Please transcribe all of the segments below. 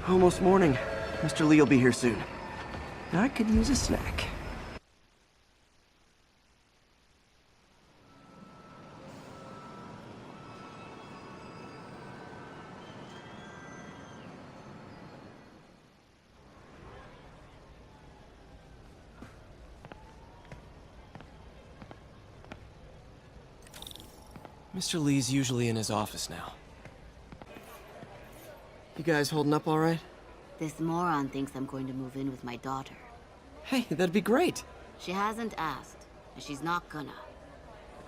Almost morning. Mr. Lee will be here soon. I could use a snack. Mr. Lee's usually in his office now. You guys holding up all right? This moron thinks I'm going to move in with my daughter. Hey, that'd be great. She hasn't asked, and she's not gonna.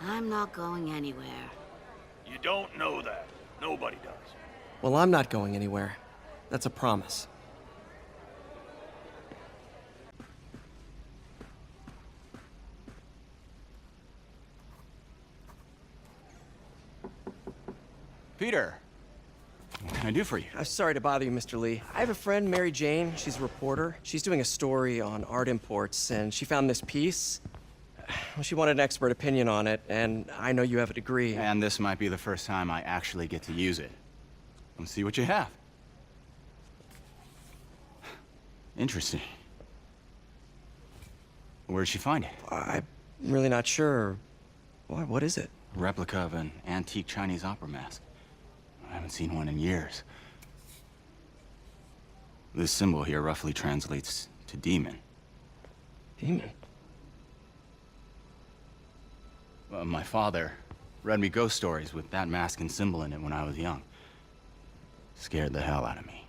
I'm not going anywhere. You don't know that. Nobody does. Well, I'm not going anywhere. That's a promise. Peter, what can I do for you? I'm sorry to bother you, Mr. Lee. I have a friend, Mary Jane. She's a reporter. She's doing a story on art imports, and she found this piece. Well, she wanted an expert opinion on it, and I know you have a degree. And this might be the first time I actually get to use it. Let's see what you have. Interesting. Where did she find it? I'm really not sure. What is it? A replica of an antique Chinese opera mask. I haven't seen one in years. This symbol here roughly translates to demon. Demon? My father read me ghost stories with that mask and symbol in it when I was young. Scared the hell out of me.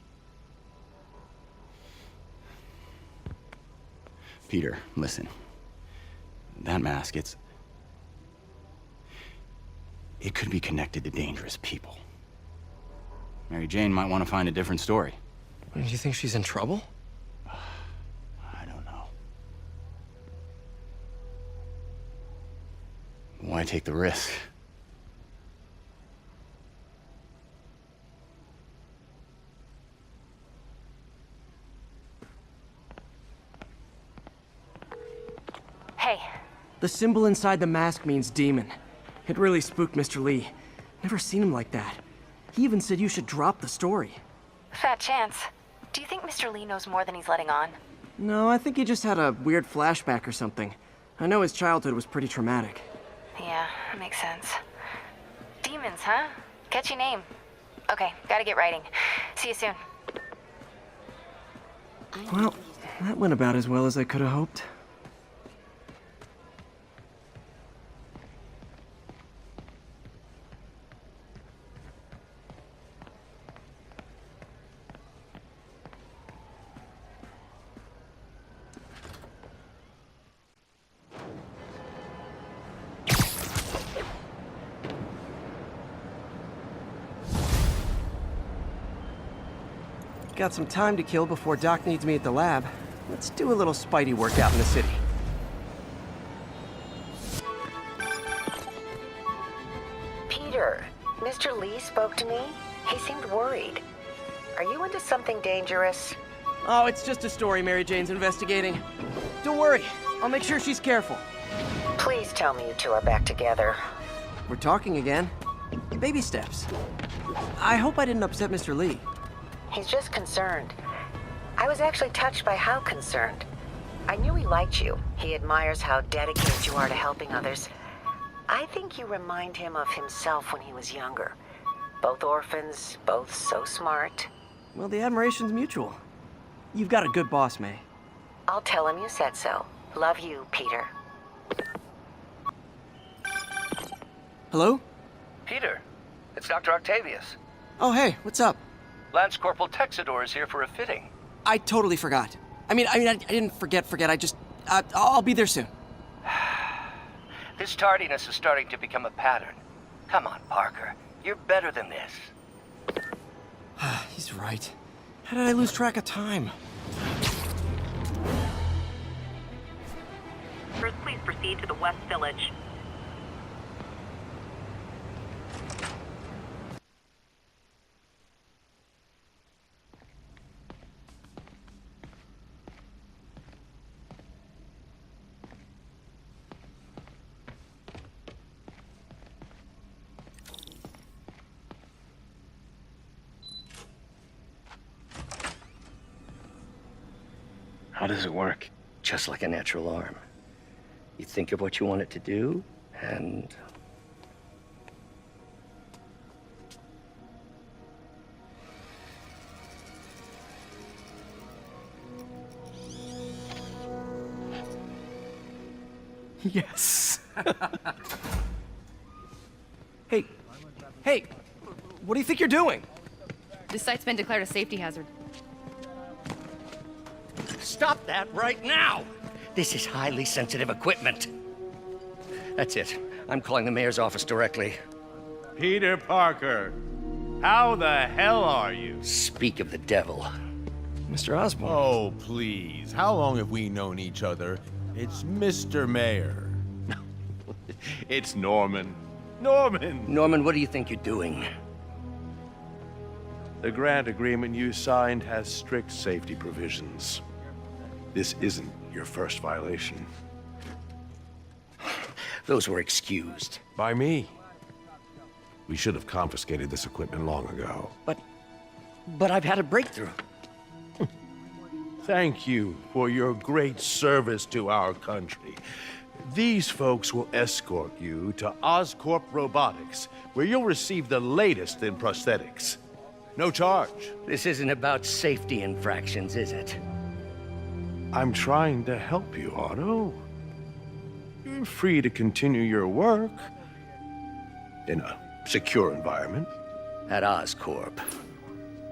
Peter, listen. That mask, it could be connected to dangerous people. Mary Jane might want to find a different story. Do you think she's in trouble? I don't know. Why take the risk? Hey. The symbol inside the mask means demon. It really spooked Mr. Lee. Never seen him like that. He even said you should drop the story. Fat chance. Do you think Mr. Lee knows more than he's letting on? No, I think he just had a weird flashback or something. I know his childhood was pretty traumatic. Yeah, that makes sense. Demons, huh? Catchy name. Okay, gotta get writing. See you soon. Well, that went about as well as I could have hoped. Got some time to kill before Doc needs me at the lab. Let's do a little Spidey work out in the city. Peter, Mr. Lee spoke to me. He seemed worried. Are you into something dangerous? Oh, it's just a story Mary Jane's investigating. Don't worry, I'll make sure she's careful. Please tell me you two are back together. We're talking again. Baby steps. I hope I didn't upset Mr. Lee. He's just concerned. I was actually touched by how concerned. I knew he liked you. He admires how dedicated you are to helping others. I think you remind him of himself when he was younger. Both orphans, both so smart. Well, the admiration's mutual. You've got a good boss, May. I'll tell him you said so. Love you, Peter. Hello? Peter, it's Dr. Octavius. Oh, hey, what's up? Lance Corporal Texador is here for a fitting. I totally forgot. I didn't forget. I'll be there soon. This tardiness is starting to become a pattern. Come on, Parker. You're better than this. He's right. How did I lose track of time? Please proceed to the West Village. does it work? Just like a natural arm. You think of what you want it to do, and... Yes. Hey, hey, what do you think you're doing? This site's been declared a safety hazard. Stop that right now! This is highly sensitive equipment. That's it. I'm calling the mayor's office directly. Peter Parker, how the hell are you? Speak of the devil. Mr. Osborn. Oh, please. How long have we known each other? It's Mr. Mayor. It's Norman. Norman! Norman, what do you think you're doing? The grant agreement you signed has strict safety provisions. This isn't your first violation. Those were excused. By me. We should have confiscated this equipment long ago. But I've had a breakthrough. Thank you for your great service to our country. These folks will escort you to Oscorp Robotics, where you'll receive the latest in prosthetics. No charge. This isn't about safety infractions, is it? I'm trying to help you, Otto. You're free to continue your work in a secure environment. At Oscorp.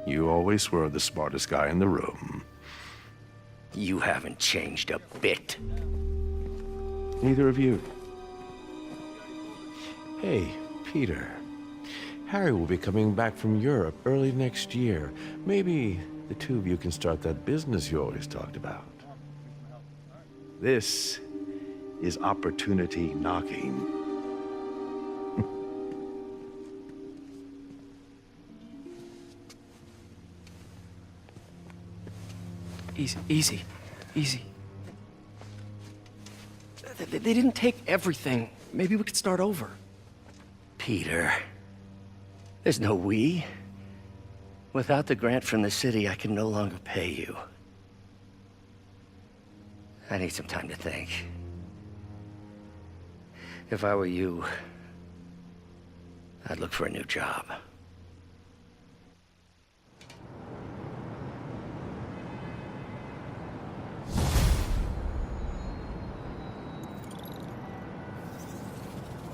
You always were the smartest guy in the room. You haven't changed a bit. Neither of you. Hey, Peter. Harry will be coming back from Europe early next year. Maybe the two of you can start that business you always talked about. This is opportunity knocking. Easy. They didn't take everything. Maybe we could start over. Peter, there's no we. Without the grant from the city, I can no longer pay you. I need some time to think. If I were you, I'd look for a new job.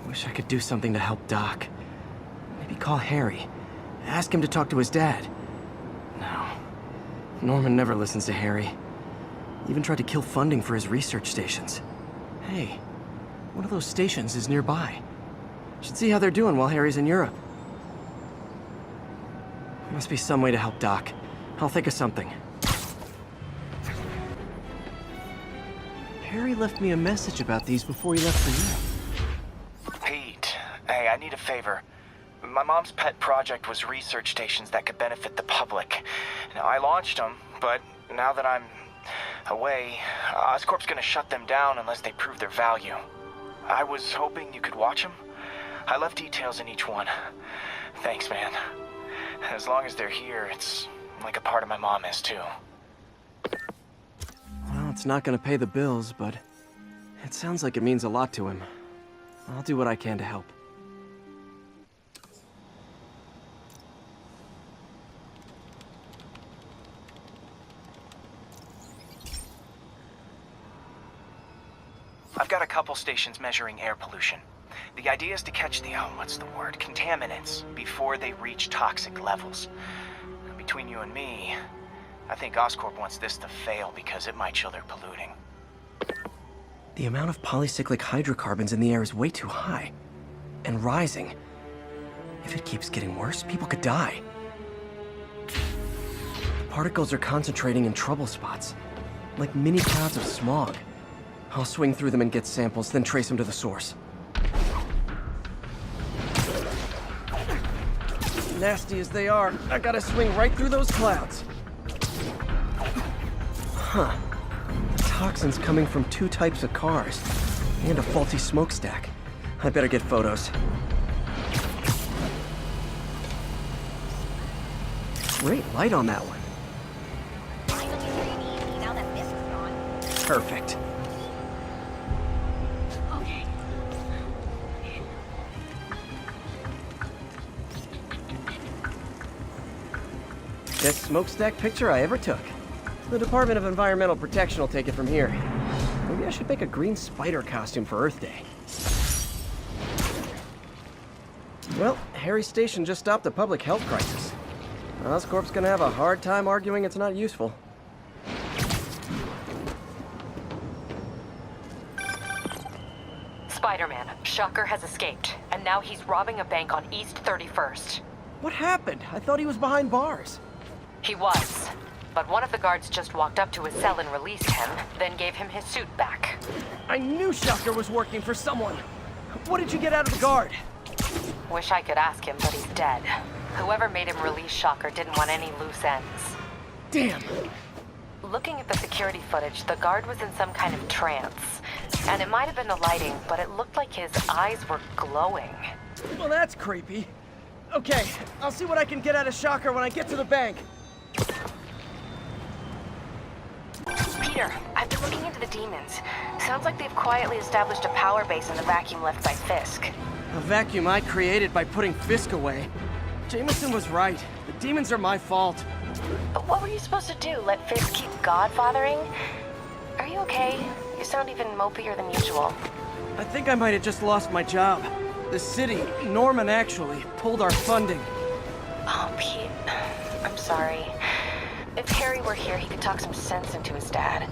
Wish I could do something to help Doc. Maybe call Harry. Ask him to talk to his dad. No. Norman never listens to Harry. Even tried to kill funding for his research stations. Hey, one of those stations is nearby. Should see how they're doing while Harry's in Europe. Must be some way to help Doc. I'll think of something. Harry left me a message about these before he left for Europe. Pete, hey, I need a favor. My mom's pet project was research stations that could benefit the public. Now, I launched them, but now that I'm away, Oscorp's gonna shut them down unless they prove their value. I was hoping you could watch them. I left details in each one. Thanks, man. As long as they're here, it's like a part of my mom is, too. Well, it's not gonna pay the bills, but it sounds like it means a lot to him. I'll do what I can to help. I've got a couple stations measuring air pollution. The idea is to catch the, contaminants before they reach toxic levels. Between you and me, I think Oscorp wants this to fail because it might show they're polluting. The amount of polycyclic hydrocarbons in the air is way too high. And rising. If it keeps getting worse, people could die. The particles are concentrating in trouble spots, like mini clouds of smog. I'll swing through them and get samples, then trace them to the source. Nasty as they are, I gotta swing right through those clouds. Huh. Toxins coming from 2 types of cars, and a faulty smokestack. I better get photos. Great light on that one. Finally, Granny. Now that this is gone, Perfect. Okay. Best smokestack picture I ever took. The Department of Environmental Protection will take it from here. Maybe I should make a green spider costume for Earth Day. Well, Harry's station just stopped a public health crisis. Oscorp's gonna have a hard time arguing it's not useful. Spider-Man, Shocker has escaped, and now he's robbing a bank on East 31st. What happened? I thought he was behind bars. He was, but one of the guards just walked up to his cell and released him, then gave him his suit back. I knew Shocker was working for someone. What did you get out of the guard? Wish I could ask him, but he's dead. Whoever made him release Shocker didn't want any loose ends. Damn. Looking at the security footage, the guard was in some kind of trance. And it might have been the lighting, but it looked like his eyes were glowing. Well, that's creepy. Okay, I'll see what I can get out of Shocker when I get to the bank. Peter, I've been looking into the demons. Sounds like they've quietly established a power base in the vacuum left by Fisk. A vacuum I created by putting Fisk away. Jameson was right. The demons are my fault. But what were you supposed to do? Let Fisk keep godfathering? Are you okay? You sound even mopier than usual. I think I might have just lost my job. The city, Norman actually, pulled our funding. Oh, Pete. I'm sorry. If Harry were here, he could talk some sense into his dad.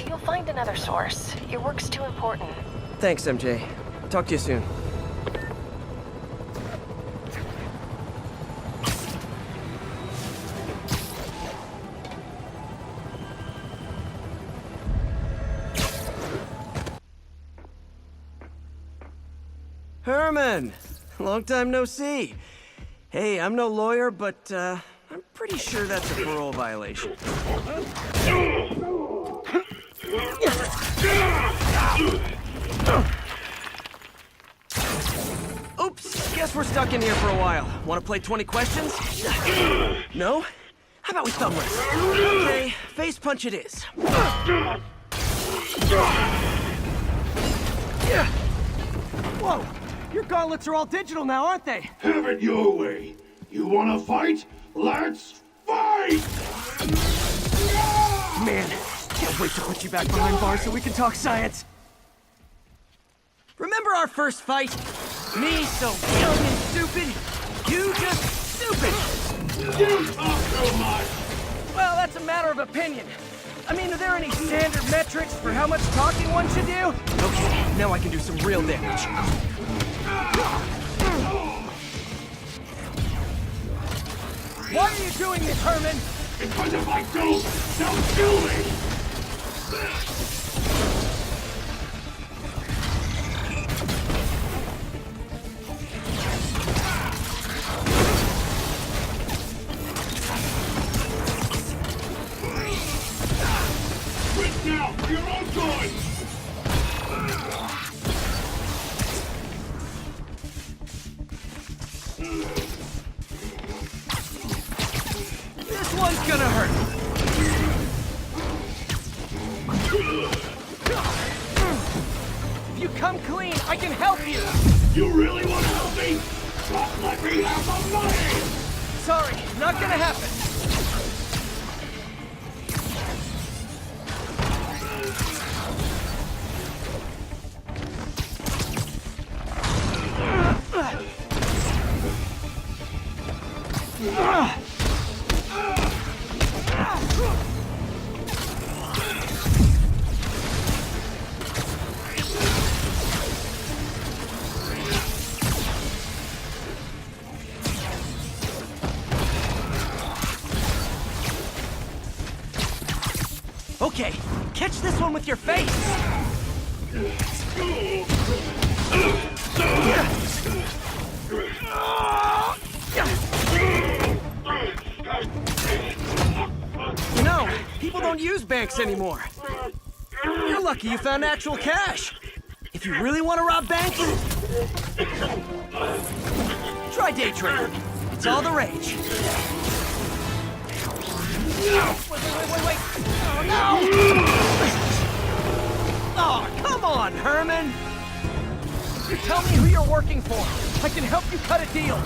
You'll find another source. Your work's too important. Thanks, MJ. Talk to you soon. Herman! Long time no see. Hey, I'm no lawyer, but, I'm pretty sure that's a parole violation. Oops, guess we're stuck in here for a while. Want to play 20 questions? No? How about we thumb wrestle? Okay, face punch it is. Whoa! Your gauntlets are all digital now, aren't they? Have it your way. You wanna fight? Let's fight! Man, can't wait to put you back behind bars so we can talk science. Remember our first fight? Me so young and stupid, you just stupid. You talk too much! Well, that's a matter of opinion. I mean, are there any standard metrics for how much talking one should do? Okay, now I can do some real damage. Why are you doing this, Herman? Because if I don't, they'll kill me! Quit now, for your own good! This one's gonna hurt. If you come clean, I can help you. You really want to help me? Just let me have some money! Sorry, not gonna happen. Okay, catch this one with your face! You know, people don't use banks anymore. You're lucky you found actual cash. If you really want to rob banks, try day trading. It's all the rage. Wait. Oh, no! Oh, come on, Herman! You tell me who you're working for. I can help you cut a deal.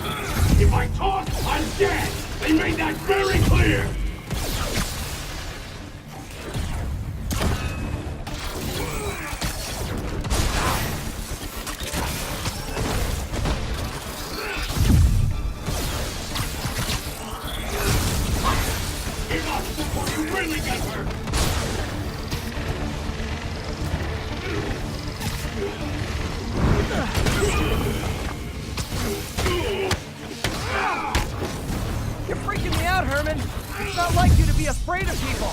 If I talk, I'm dead! They made that very clear! Enough before you really get hurt! You're freaking me out, Herman. It's not like you to be afraid of people.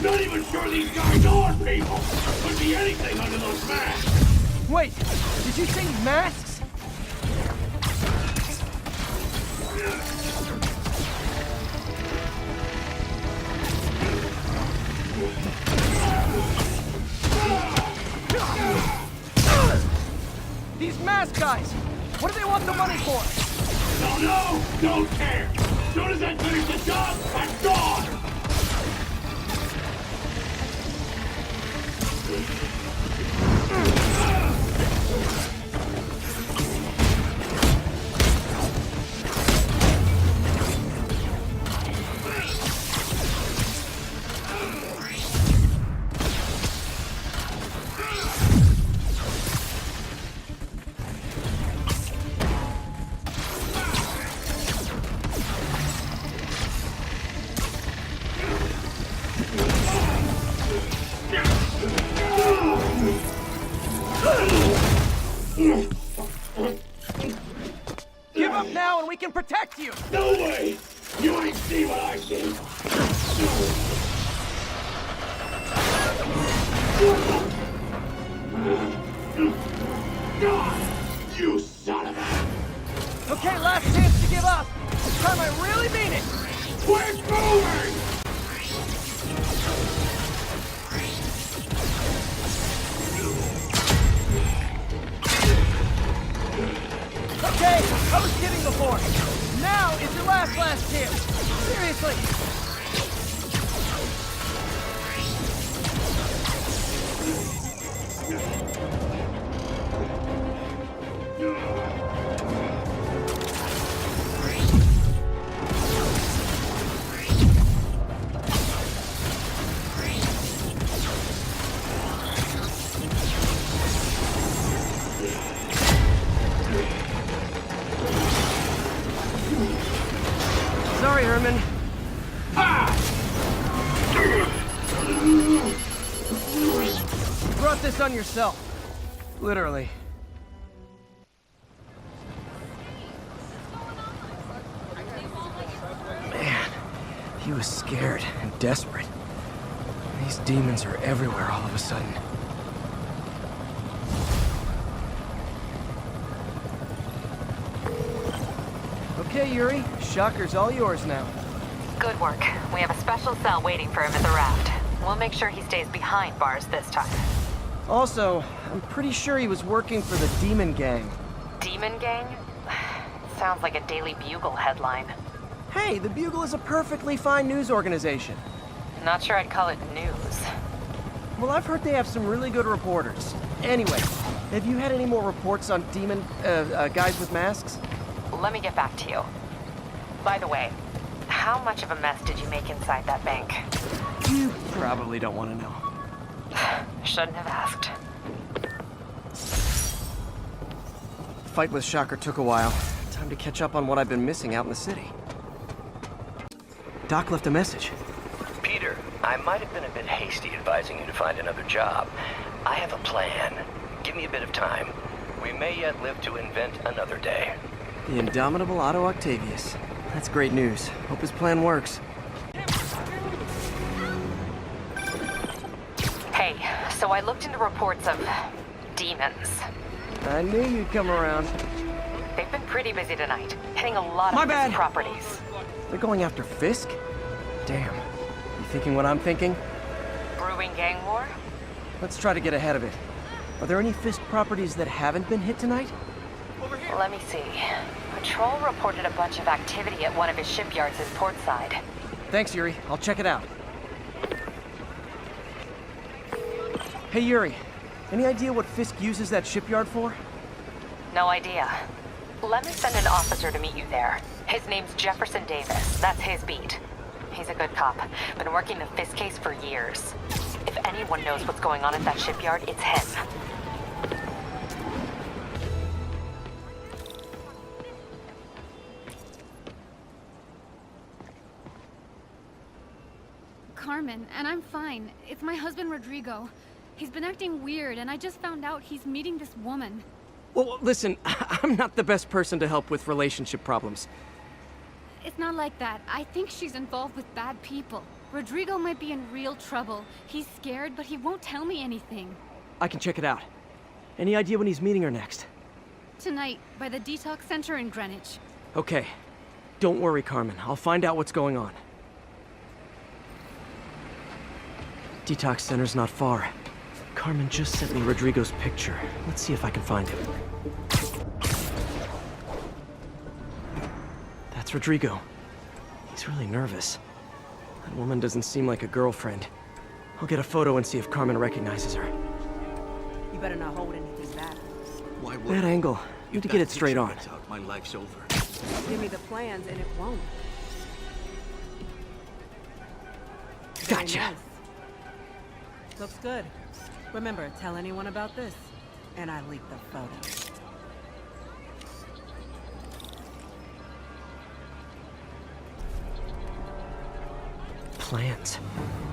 Not even sure these guys are people! Could be anything under those masks! Wait, did you say masks? These mask guys! What do they want the money for? Don't know! Don't care! As soon as I finish the job, I'm gone! Give up now and we can protect you! No way! You ain't see what I see! You son of a... Okay, last chance to give up. This time I really mean it. Quit moving! Okay, I was kidding before. Now is your last chance. Seriously. Sorry, Herman. You brought this on yourself. Literally. Man, he was scared and desperate. These demons are everywhere all of a sudden. Okay, Yuri. Shocker's all yours now. Good work. We have a special cell waiting for him at the raft. We'll make sure he stays behind bars this time. Also, I'm pretty sure he was working for the Demon Gang. Demon Gang? Sounds like a Daily Bugle headline. Hey, the Bugle is a perfectly fine news organization. Not sure I'd call it news. Well, I've heard they have some really good reporters. Anyway, have you had any more reports on demon, guys with masks? Let me get back to you. By the way, how much of a mess did you make inside that bank? You probably don't want to know. Shouldn't have asked. The fight with Shocker took a while. Time to catch up on what I've been missing out in the city. Doc left a message. Peter, I might have been a bit hasty advising you to find another job. I have a plan. Give me a bit of time. We may yet live to invent another day. The indomitable Otto Octavius. That's great news. Hope his plan works. Hey, so I looked into reports of demons. I knew you'd come around. They've been pretty busy tonight, hitting a lot My of bad. properties. They're going after Fisk? Damn. You thinking what I'm thinking? Brewing gang war? Let's try to get ahead of it. Are there any Fisk properties that haven't been hit tonight? Let me see. Patrol reported a bunch of activity at one of his shipyards in Portside. Thanks, Yuri. I'll check it out. Hey, Yuri. Any idea what Fisk uses that shipyard for? No idea. Let me send an officer to meet you there. His name's Jefferson Davis. That's his beat. He's a good cop. Been working the Fisk case for years. If anyone knows what's going on at that shipyard, it's him. Carmen, and I'm fine. It's my husband, Rodrigo. He's been acting weird, and I just found out he's meeting this woman. Well, listen, I'm not the best person to help with relationship problems. It's not like that. I think she's involved with bad people. Rodrigo might be in real trouble. He's scared, but he won't tell me anything. I can check it out. Any idea when he's meeting her next? Tonight, by the detox center in Greenwich. Okay. Don't worry, Carmen. I'll find out what's going on. Detox center's not far. Carmen just sent me Rodrigo's picture. Let's see if I can find him. That's Rodrigo. He's really nervous. That woman doesn't seem like a girlfriend. I'll get a photo and see if Carmen recognizes her. You better not hold anything back. Why would that angle? You have to get it straight on. My life's over. Give me the plans and it won't. Gotcha. Very nice. Looks good. Remember, tell anyone about this, and I leak the photo. Plans.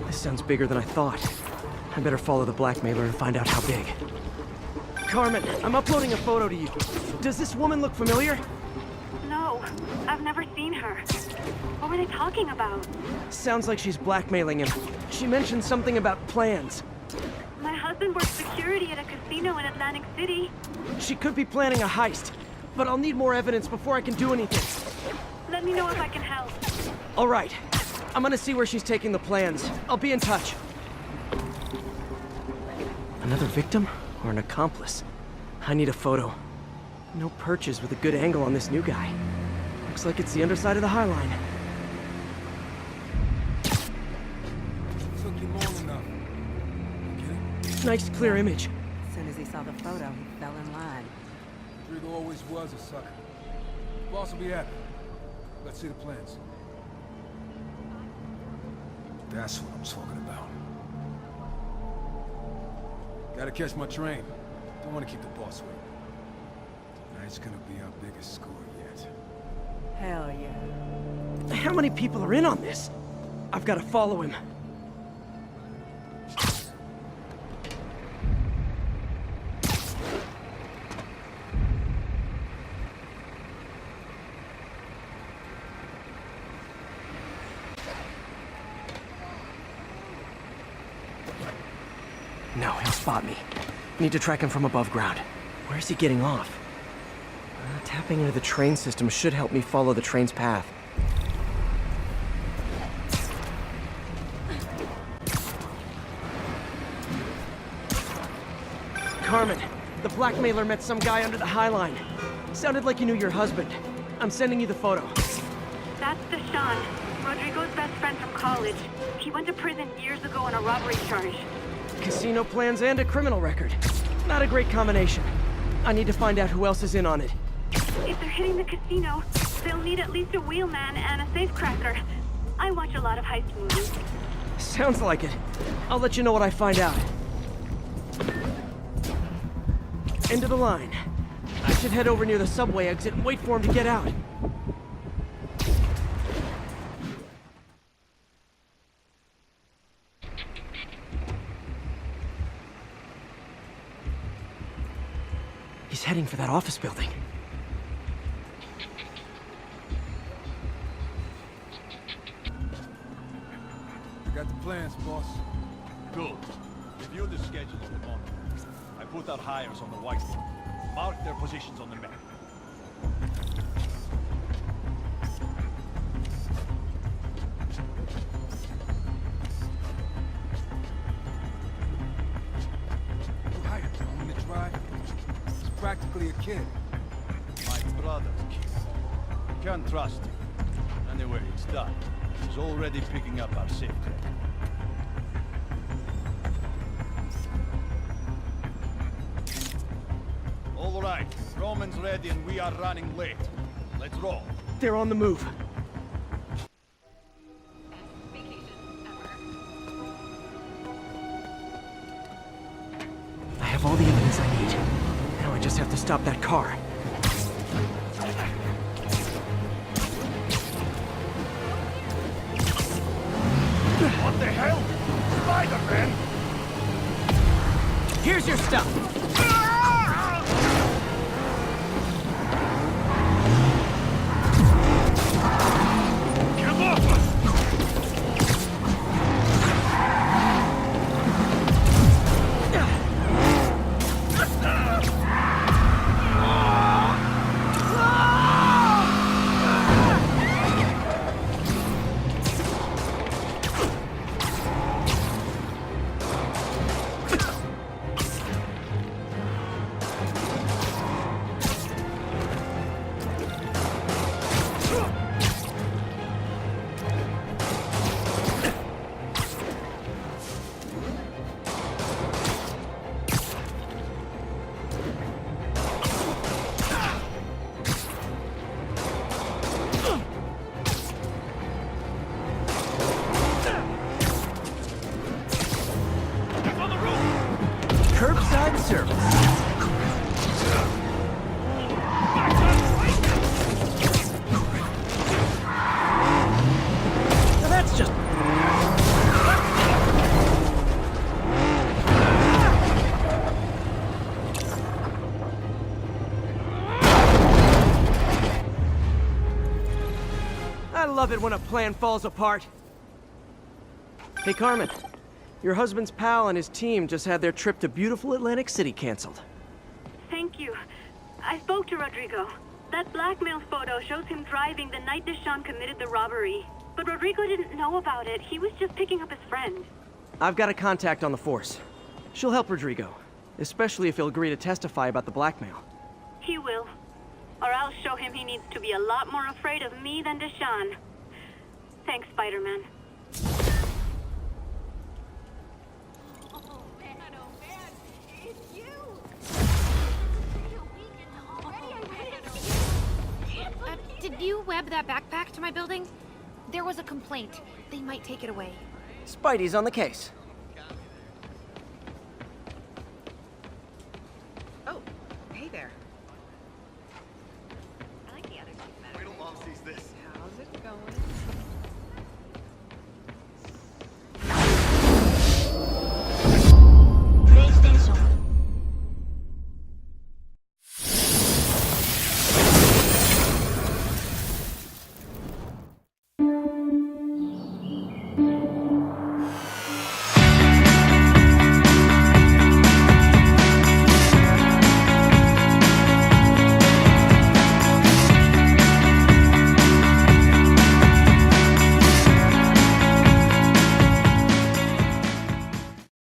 This sounds bigger than I thought. I better follow the blackmailer and find out how big. Carmen, I'm uploading a photo to you. Does this woman look familiar? No, I've never seen her. What were they talking about? Sounds like she's blackmailing him. She mentioned something about plans. My husband works security at a casino in Atlantic City. She could be planning a heist, but I'll need more evidence before I can do anything. Let me know if I can help. All right. I'm gonna see where she's taking the plans. I'll be in touch. Another victim or an accomplice? I need a photo. No perches with a good angle on this new guy. Looks like it's the underside of the High Line. Took you long enough. Nice clear image. As soon as he saw the photo, he fell in line. Rodrigo always was a sucker. Boss will be happy. Let's see the plans. That's what I'm talking about. Gotta catch my train. Don't want to keep the boss waiting. Tonight's gonna be our biggest score yet. Hell yeah. How many people are in on this? I've got to follow him. No, he'll spot me. Need to track him from above ground. Where is he getting off? Tapping into the train system should help me follow the train's path. Carmen, the blackmailer met some guy under the High Line. Sounded like you knew your husband. I'm sending you the photo. That's Deshaun, Rodrigo's best friend from college. He went to prison years ago on a robbery charge. Casino plans and a criminal record. Not a great combination. I need to find out who else is in on it. If they're hitting the casino, they'll need at least a wheelman and a safecracker. I watch a lot of heist movies. Sounds like it. I'll let you know what I find out. End of the line. I should head over near the subway exit and wait for him to get out. He's heading for that office building. Got the plans, boss. Good. Review the schedule of the moment. I put out hires on the whiteboard. Mark their positions on the map. You hired him on the drive. He's practically a kid. My brother's kid. Can't trust him. Anyway, it's done. He's already picking up our safety. All right. Roman's ready and we are running late. Let's roll. They're on the move. I have all the evidence I need. Now I just have to stop that car. What the hell? Spider-Man! Here's your stuff! Come on! Curbside service. Now that's just... I love it when a plan falls apart. Hey, Carmen. Your husband's pal and his team just had their trip to beautiful Atlantic City canceled. Thank you. I spoke to Rodrigo. That blackmail photo shows him driving the night Deshawn committed the robbery. But Rodrigo didn't know about it. He was just picking up his friend. I've got a contact on the force. She'll help Rodrigo, especially if he'll agree to testify about the blackmail. He will. Or I'll show him he needs to be a lot more afraid of me than Deshawn. Thanks, Spider-Man. Did you web that backpack to my building? There was a complaint. They might take it away. Spidey's on the case.